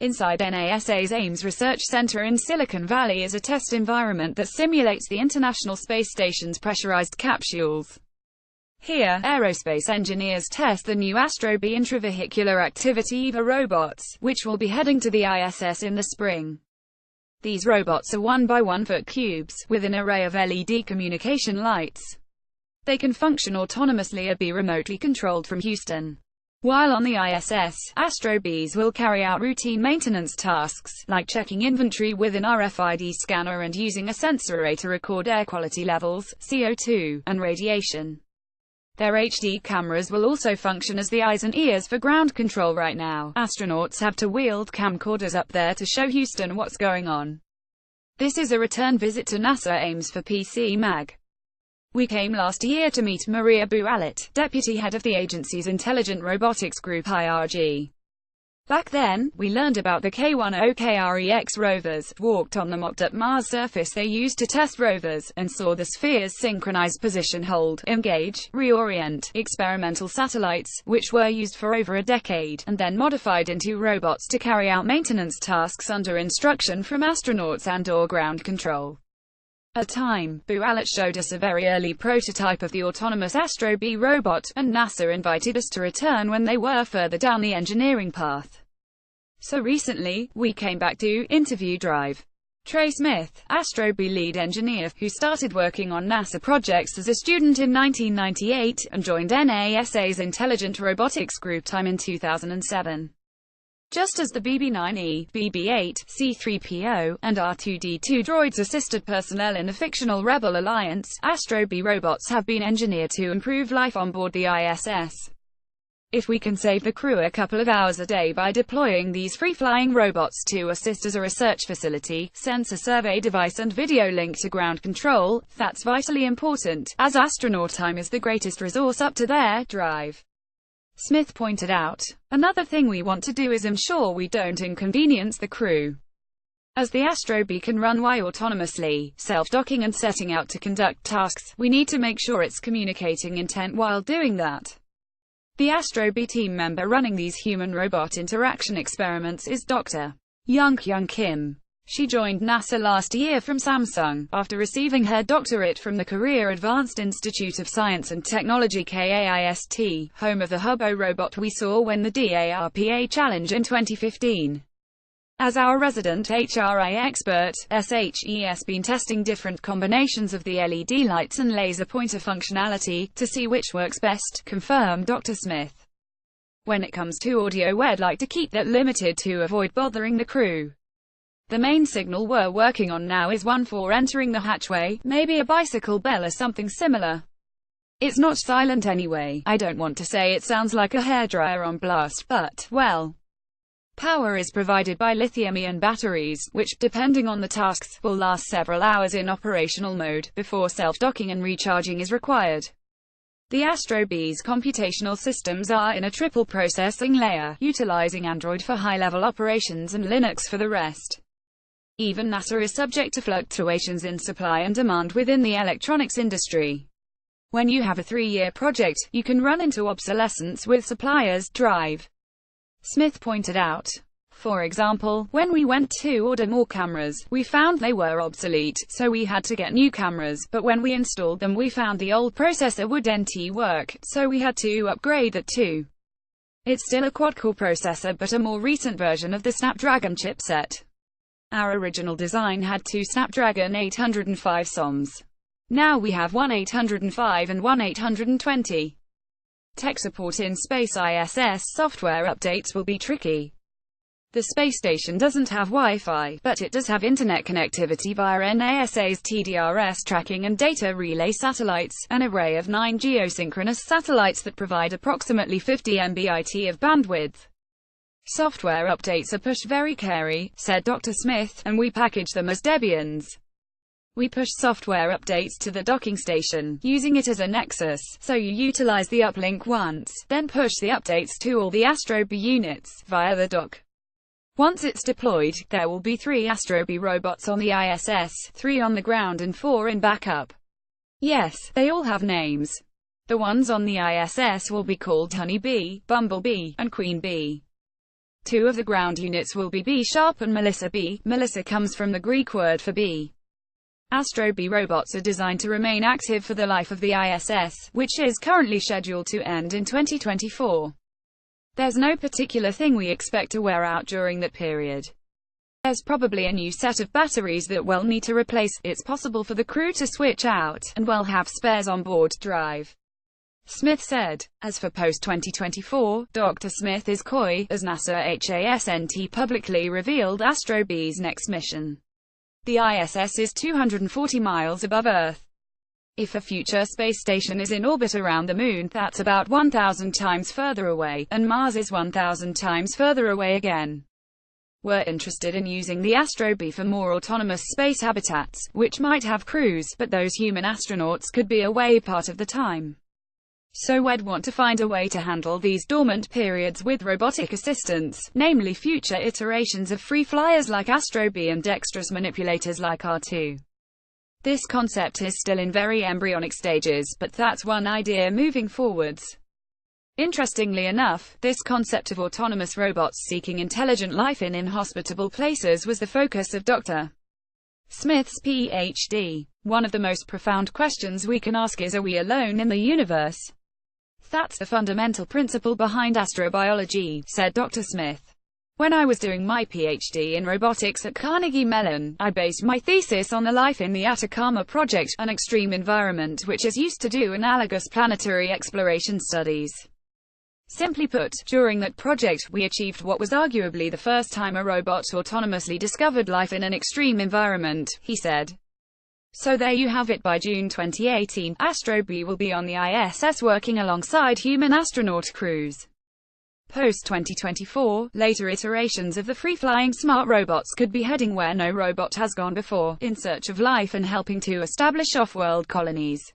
Inside NASA's Ames Research Center in Silicon Valley is a test environment that simulates the International Space Station's pressurized capsules. Here, aerospace engineers test the new Astro-B intravehicular activity EVA robots, which will be heading to the ISS in the spring. These robots are 1 by 1 foot cubes, with an array of LED communication lights. They can function autonomously or be remotely controlled from Houston. While on the ISS, Astro-Bs will carry out routine maintenance tasks, like checking inventory with an RFID scanner and using a sensor array to record air quality levels, CO2, and radiation. Their HD cameras will also function as the eyes and ears for ground control. Right now, astronauts have to wield camcorders up there to show Houston what's going on. This is a return visit to NASA Ames for PC Mag. We came last year to meet Maria Bualit, deputy head of the agency's Intelligent Robotics Group IRG. Back then, we learned about the K10KREX rovers, walked on the mocked-up Mars surface they used to test rovers, and saw the sphere's synchronized position hold, engage, reorient, experimental satellites, which were used for over a decade, and then modified into robots to carry out maintenance tasks under instruction from astronauts and/or ground control. At the time, Bualit showed us a very early prototype of the autonomous Astro-B robot, and NASA invited us to return when they were further down the engineering path. So recently, we came back to interview Drive. Trey Smith, Astro-B lead engineer, who started working on NASA projects as a student in 1998, and joined NASA's Intelligent Robotics Group team in 2007. Just as the BB-9E, BB-8, C-3PO, and R2-D2 droids assisted personnel in the fictional Rebel Alliance, Astro-B robots have been engineered to improve life on board the ISS. If we can save the crew a couple of hours a day by deploying these free-flying robots to assist as a research facility, sensor survey device and video link to ground control, that's vitally important, as astronaut time is the greatest resource up to their drive. Smith pointed out, another thing we want to do is ensure we don't inconvenience the crew. As the Astro-B can run autonomously, self-docking and setting out to conduct tasks, we need to make sure it's communicating intent while doing that. The Astro-B team member running these human-robot interaction experiments is Dr. Young-Kyung Kim. She joined NASA last year from Samsung, after receiving her doctorate from the Korea Advanced Institute of Science and Technology KAIST, home of the Hubbo robot we saw when the DARPA Challenge in 2015. As our resident HRI expert, SHE's been testing different combinations of the LED lights and laser pointer functionality, to see which works best, confirmed Dr. Smith. When it comes to audio, we'd like to keep that limited to avoid bothering the crew. The main signal we're working on now is one for entering the hatchway, maybe a bicycle bell or something similar. It's not silent anyway. I don't want to say it sounds like a hairdryer on blast, but, well, power is provided by lithium-ion batteries, which, depending on the tasks, will last several hours in operational mode, before self-docking and recharging is required. The Astro-B's computational systems are in a triple processing layer, utilizing Android for high-level operations and Linux for the rest. Even NASA is subject to fluctuations in supply and demand within the electronics industry. When you have a 3-year project, you can run into obsolescence with suppliers. Drive. Smith pointed out. For example, when we went to order more cameras, we found they were obsolete, so we had to get new cameras, but when we installed them we found the old processor wouldn't work, so we had to upgrade that too. It's still a quad-core processor but a more recent version of the Snapdragon chipset. Our original design had 2 Snapdragon 805 SoMs. Now we have one 805 and one 820. Tech support in space. ISS software updates will be tricky. The space station doesn't have Wi-Fi, but it does have internet connectivity via NASA's TDRS tracking and data relay satellites, an array of 9 geosynchronous satellites that provide approximately 50 Mbit of bandwidth. Software updates are pushed very carefully, said Dr. Smith, and we package them as Debians. We push software updates to the docking station, using it as a nexus, so you utilize the uplink once, then push the updates to all the Astro-B units, via the dock. Once it's deployed, there will be 3 Astro-B robots on the ISS, 3 on the ground and 4 in backup. Yes, they all have names. The ones on the ISS will be called Honey Bee, Bumblebee, and Queen Bee. Two of the ground units will be B# and Melissa B. Melissa comes from the Greek word for bee. Astro B robots are designed to remain active for the life of the ISS, which is currently scheduled to end in 2024. There's no particular thing we expect to wear out during that period. There's probably a new set of batteries that we'll need to replace. It's possible for the crew to switch out, and we'll have spares on board drive, Smith said. As for post-2024, Dr. Smith is coy, as NASA HASNT publicly revealed Astro B's next mission. The ISS is 240 miles above Earth. If a future space station is in orbit around the Moon, that's about 1,000 times further away, and Mars is 1,000 times further away again. We're interested in using the Astro B for more autonomous space habitats, which might have crews, but those human astronauts could be away part of the time. So we'd want to find a way to handle these dormant periods with robotic assistance, namely future iterations of free flyers like Astro B and dexterous manipulators like R2. This concept is still in very embryonic stages, but that's one idea moving forwards. Interestingly enough, this concept of autonomous robots seeking intelligent life in inhospitable places was the focus of Dr. Smith's PhD. One of the most profound questions we can ask is, are we alone in the universe? That's the fundamental principle behind astrobiology, said Dr. Smith. When I was doing my PhD in robotics at Carnegie Mellon, I based my thesis on the life in the Atacama Project, an extreme environment which is used to do analogous planetary exploration studies. Simply put, during that project, we achieved what was arguably the first time a robot autonomously discovered life in an extreme environment, he said. So there you have it. By June 2018, Astro B will be on the ISS working alongside human astronaut crews. Post-2024, later iterations of the free-flying smart robots could be heading where no robot has gone before, in search of life and helping to establish off-world colonies.